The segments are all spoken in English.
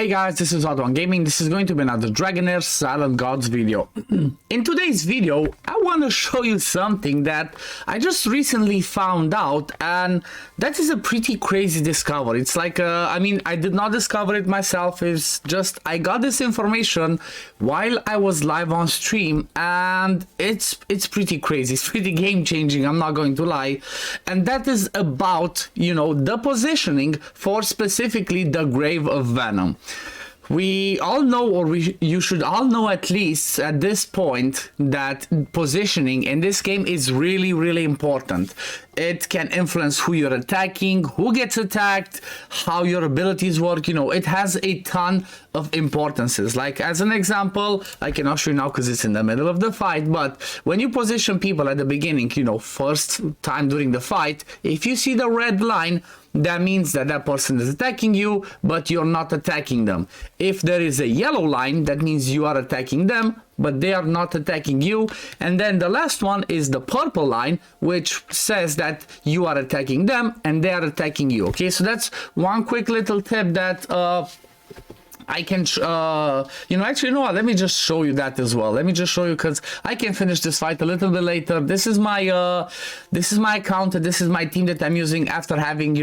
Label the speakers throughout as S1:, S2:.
S1: Hey guys, this is OddOneGaming. This is going to be another Dragonheir SilentGods video. In today's video, I want to show you something that I just recently found out, and that is a pretty crazy discovery. It's like, I did not discover it myself. It's just, I got this information while I was live on stream, and it's pretty crazy. It's pretty game-changing, I'm not going to lie. And that is about, the positioning for specifically the grave of Venom. We all know, or you should all know at least at this point, that positioning in this game is really, really important. It can influence who you're attacking, who gets attacked, how your abilities work. It has a ton of importances. Like, as an example, I cannot show you now because it's in the middle of the fight, but when you position people at the beginning, first time during the fight, if you see the red line, that means that that person is attacking you, but you're not attacking them. If there is a yellow line, that means you are attacking them, but they are not attacking you. And then the last one is the purple line, which says that you are attacking them and they are attacking you. Okay, so that's one quick little tip that I can, actually, you know what? Let me just show you that as well. Let me just show you, because I can finish this fight a little bit later. This is my account. This is my team that I'm using after having,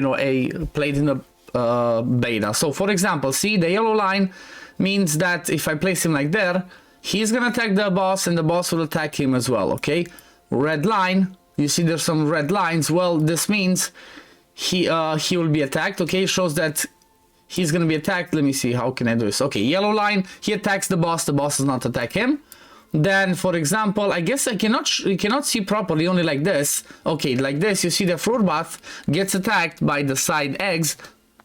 S1: played in the beta. So, for example, see, the yellow line means that if I place him like there, he's gonna attack the boss, and the boss will attack him as well. Okay, red line. You see, there's some red lines. Well, this means he will be attacked. Okay, it shows that he's gonna be attacked. Let me see, how can I do this? Okay, yellow line, he attacks the boss does not attack him. Then, for example, I guess you cannot see properly, only like this. Okay, like this, you see the fruit bath gets attacked by the side eggs,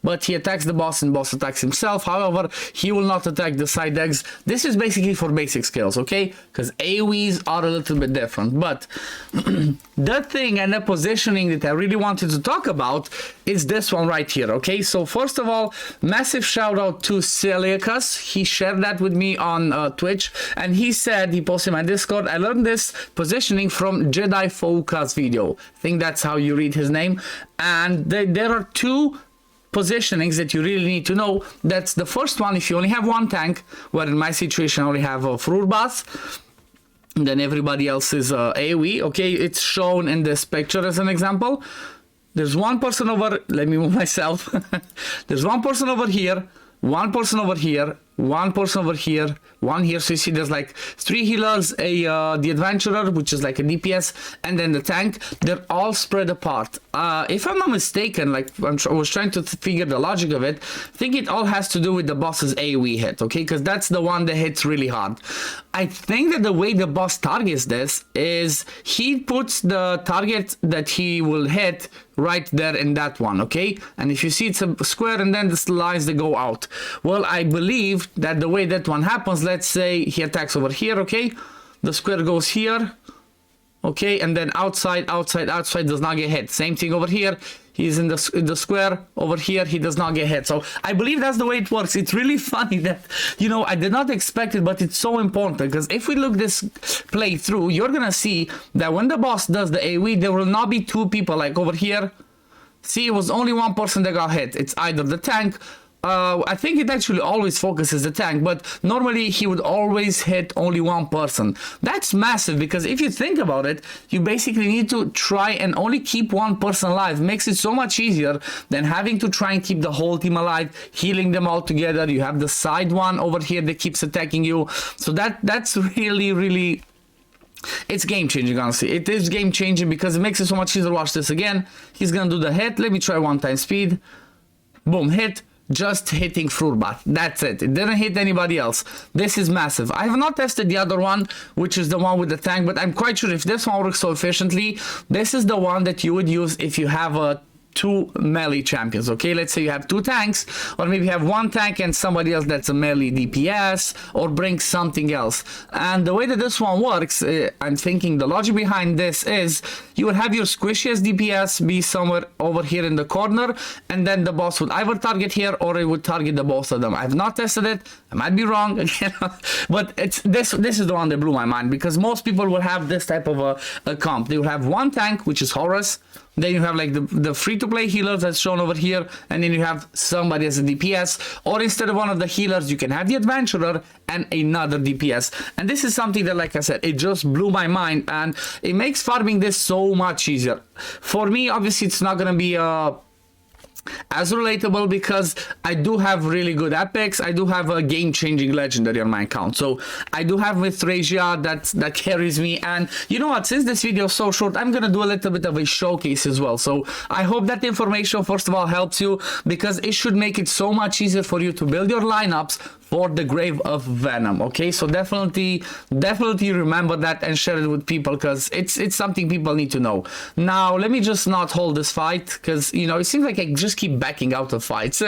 S1: but he attacks the boss and boss attacks himself. However, he will not attack the side eggs. This is basically for basic skills, okay? Because AoEs are a little bit different. But the thing and the positioning that I really wanted to talk about is this one right here, okay? So first of all, massive shout out to SilentGods. He shared that with me on Twitch, and he said, he posted in my Discord, I learned this positioning from Jedi Focus video. I think that's how you read his name. And there are two positionings that you really need to know. That's the first one, if you only have one tank, where in my situation I only have a fruit bath, and then everybody else is AoE. Okay, it's shown in this picture as an example. There's one person over, let me move myself. There's one person over here, one person over here, one person over here, one here. So you see there's like 3 healers, the adventurer, which is like a DPS, and then the tank. They're all spread apart. If I'm not mistaken, like I was trying to figure the logic of it, I think it all has to do with the boss's AoE hit, okay? Because that's the one that hits really hard. I think that the way the boss targets this is he puts the target that he will hit right there in that one, okay? And if you see, it's a square and then the lines that go out. Well, I believe that the way that one happens, let's say he attacks over here, okay? The square goes here, okay? And then outside does not get hit. Same thing over here. He's in the square over here, he does not get hit. So I believe that's the way it works. It's really funny that, I did not expect it, but it's so important, because if we look this playthrough, you're gonna see that when the boss does the AoE, there will not be two people like over here. See, it was only one person that got hit. It's either the tank, I think it actually always focuses the tank, but normally he would always hit only one person. That's massive, because if you think about it, you basically need to try and only keep one person alive. Makes it so much easier than having to try and keep the whole team alive, healing them all together. You have the side one over here that keeps attacking you. So that's really, really, it's game changing, honestly. It is game changing because it makes it so much easier. Watch this again. He's gonna do the hit. Let me try 1 time speed. Boom, hit. Just hitting fruit bath. That's it. It didn't hit anybody else. This is massive. I have not tested the other one, which is the one with the tank, but I'm quite sure if this one works so efficiently, this is the one that you would use if you have a 2 melee champions. Okay, let's say you have 2 tanks, or maybe you have 1 tank and somebody else that's a melee DPS, or bring something else. And the way that this one works, I'm thinking the logic behind this is you would have your squishiest DPS be somewhere over here in the corner, and then the boss would either target here or it would target the both of them. I've not tested it, I might be wrong again, but it's this is the one that blew my mind, because most people will have this type of a comp. They will have 1 tank, which is Horus, then you have like the free-to-play healers that's shown over here, and then you have somebody as a DPS, or instead of one of the healers, you can have the adventurer and another DPS. And this is something that, like I said, it just blew my mind, and it makes farming this so much easier. For me, obviously, it's not gonna be as relatable because I do have really good epics. I do have a game-changing legendary on my account, so I do have Mithrasia that carries me. And you know what, since this video is so short, I'm gonna do a little bit of a showcase as well. So I hope that information first of all helps you, because it should make it so much easier for you to build your lineups for the Grave of Venom. Okay, so definitely remember that and share it with people, because it's something people need to know. Now let me just not hold this fight, because you know it seems like I just keep backing out of fights.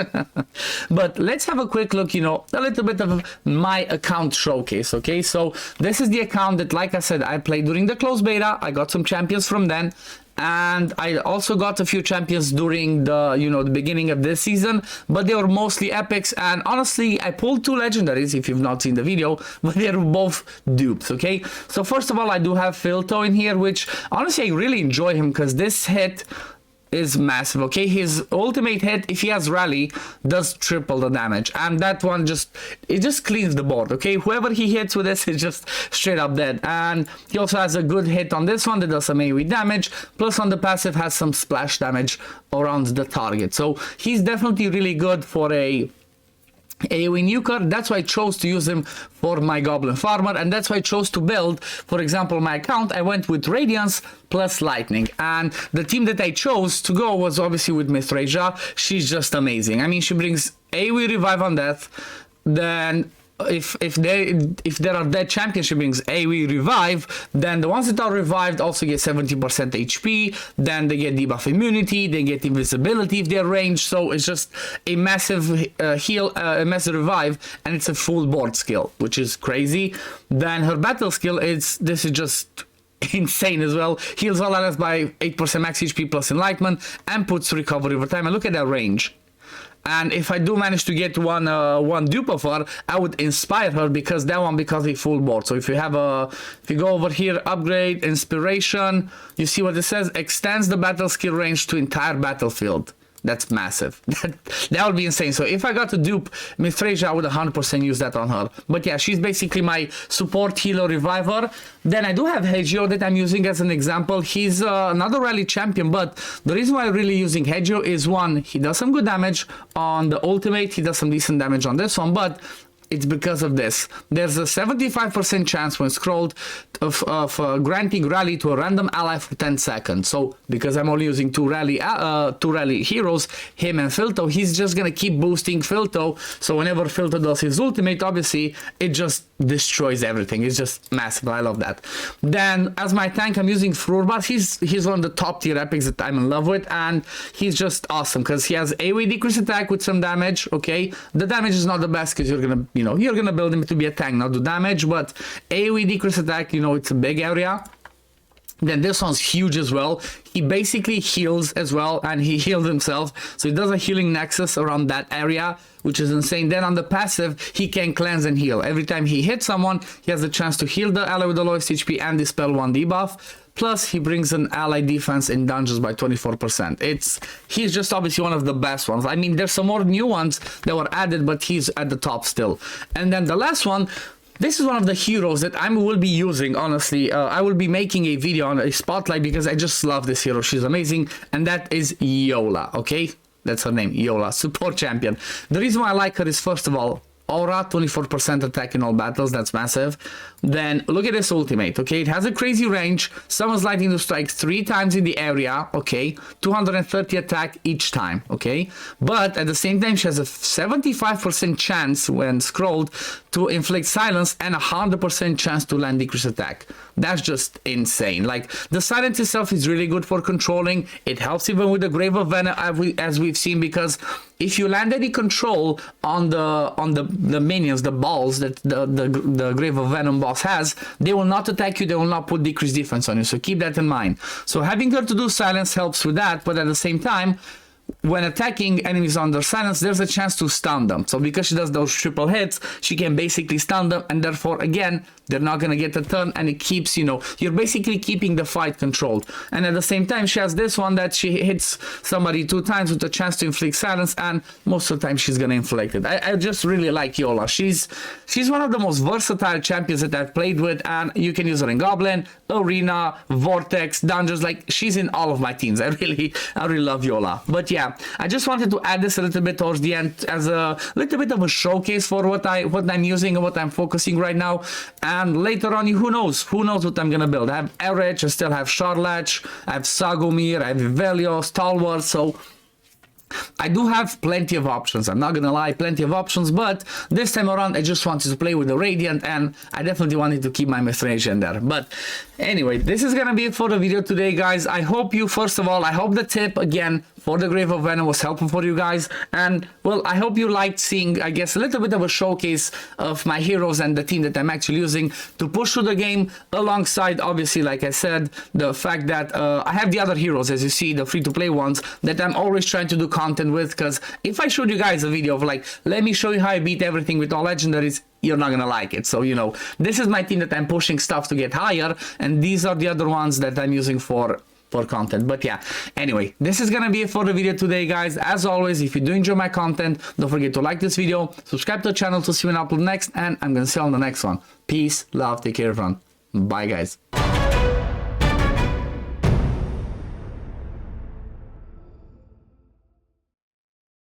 S1: But let's have a quick look, you know, a little bit of my account showcase. Okay, so this is the account that, like I said, I played during the closed beta. I got some champions from then, and I also got a few champions during the, you know, the beginning of this season, but they were mostly epics. And honestly, I pulled 2 legendaries, if you've not seen the video, but they're both dupes. Okay, so first of all, I do have Filto in here, which honestly I really enjoy him because this hit is massive. Okay, his ultimate hit, if he has rally, does triple the damage, and that one just cleans the board. Okay, whoever he hits with this is just straight up dead. And he also has a good hit on this one that does some AoE damage, plus on the passive has some splash damage around the target. So he's definitely really good for a AoE nuker. That's why I chose to use him for my Goblin Farmer, and that's why I chose to build, for example, my account. I went with Radiance plus Lightning, and the team that I chose to go was obviously with Mithrasia. She's just amazing. I mean, she brings AoE Revive on Death, then if there are dead champions, she brings AoE Revive. Then the ones that are revived also get 70% HP. Then they get debuff immunity. They get invisibility if they're ranged. So it's just a massive heal, a massive revive, and it's a full board skill, which is crazy. Then her battle skill this is just insane as well. Heals all allies by 8% max HP plus enlightenment, and puts recovery over time. And look at that range. And if I do manage to get one dupe of her, I would inspire her, because that one becomes a full board. So if you go over here, upgrade, inspiration, you see what it says? Extends the battle skill range to entire battlefield. That's massive. That would be insane. So if I got to dupe Mithrasia, I would 100% use that on her. But yeah, she's basically my support healer reviver. Then I do have Hegio that I'm using as an example. He's another rally champion, but the reason why I'm really using Hegio is, one, he does some good damage on the ultimate. He does some decent damage on this one, but it's because of this. There's a 75% chance when scrolled of granting rally to a random ally for 10 seconds. So because I'm only using two rally heroes, him and Filto, he's just gonna keep boosting Filto. So whenever Filto does his ultimate, obviously it just destroys everything. It's just massive. I love that. Then as my tank, I'm using Frurbas. He's one of the top tier epics that I'm in love with, and he's just awesome because he has AoE decrease attack with some damage. Okay, the damage is not the best because you're gonna build him to be a tank, not do damage, but AoE decrease attack, it's a big area. Then this one's huge as well. He basically heals as well, and he healed himself, so he does a healing nexus around that area, which is insane. Then on the passive, he can cleanse and heal. Every time he hits someone, he has the chance to heal the ally with the lowest HP and dispel one debuff. Plus, he brings an ally defense in dungeons by 24%. He's just obviously one of the best ones. I mean, there's some more new ones that were added, but he's at the top still. And then the last one, this is one of the heroes that I will be using, honestly. I will be making a video on a spotlight because I just love this hero. She's amazing. And that is Yola, okay? That's her name, Yola, support champion. The reason why I like her is, first of all, Aura, 24% attack in all battles, that's massive. Then look at this ultimate, okay? It has a crazy range, summons lightning to strike 3 times in the area, okay? 230 attack each time, okay? But at the same time, she has a 75% chance when scrolled to inflict silence and 100% chance to land decrease attack. That's just insane. Like, the silence itself is really good for controlling. It helps even with the Grave of Venom, as we've seen, because if you land any control on the minions, the balls that the Grave of Venom boss has, they will not attack you, they will not put decreased defense on you, so keep that in mind. So having her to do silence helps with that, but at the same time, when attacking enemies under silence, there's a chance to stun them. So because she does those triple hits, she can basically stun them, and therefore, again, they're not gonna get a turn, and it keeps, you know, you're basically keeping the fight controlled. And at the same time, she has this one that she hits somebody 2 times with a chance to inflict silence, and most of the time she's gonna inflict it. I just really like Yola. She's one of the most versatile champions that I've played with, and you can use her in Goblin, Arena, Vortex, Dungeons. Like, she's in all of my teams. I really love Yola. But yeah, I just wanted to add this a little bit towards the end as a little bit of a showcase for what I'm using and what I'm focusing right now. And later on, who knows what I'm gonna build. I have Erich, I still have Charlach, I have Sagomir, I have Velios, Stalwart, so I do have plenty of options. I'm not gonna lie, plenty of options, but this time around I just wanted to play with the Radiant, and I definitely wanted to keep my Mithransion in there. But anyway, this is gonna be it for the video today, guys. I hope you, first of all, I hope the tip again for the Grave of Venom was helpful for you guys, and well, I hope you liked seeing, I guess, a little bit of a showcase of my heroes and the team that I'm actually using to push through the game, alongside, obviously, like I said, the fact that I have the other heroes, as you see, the free-to-play ones, that I'm always trying to do content with, because if I showed you guys a video of like, let me show you how I beat everything with all legendaries, you're not gonna like it. So, you know, this is my team that I'm pushing stuff to get higher, and these are the other ones that I'm using for content. But yeah, anyway, this is gonna be it for the video today, guys. As always, if you do enjoy my content, don't forget to like this video, subscribe to the channel to see when I upload next, and I'm gonna see you on the next one. Peace, love, take care, everyone. Bye, guys.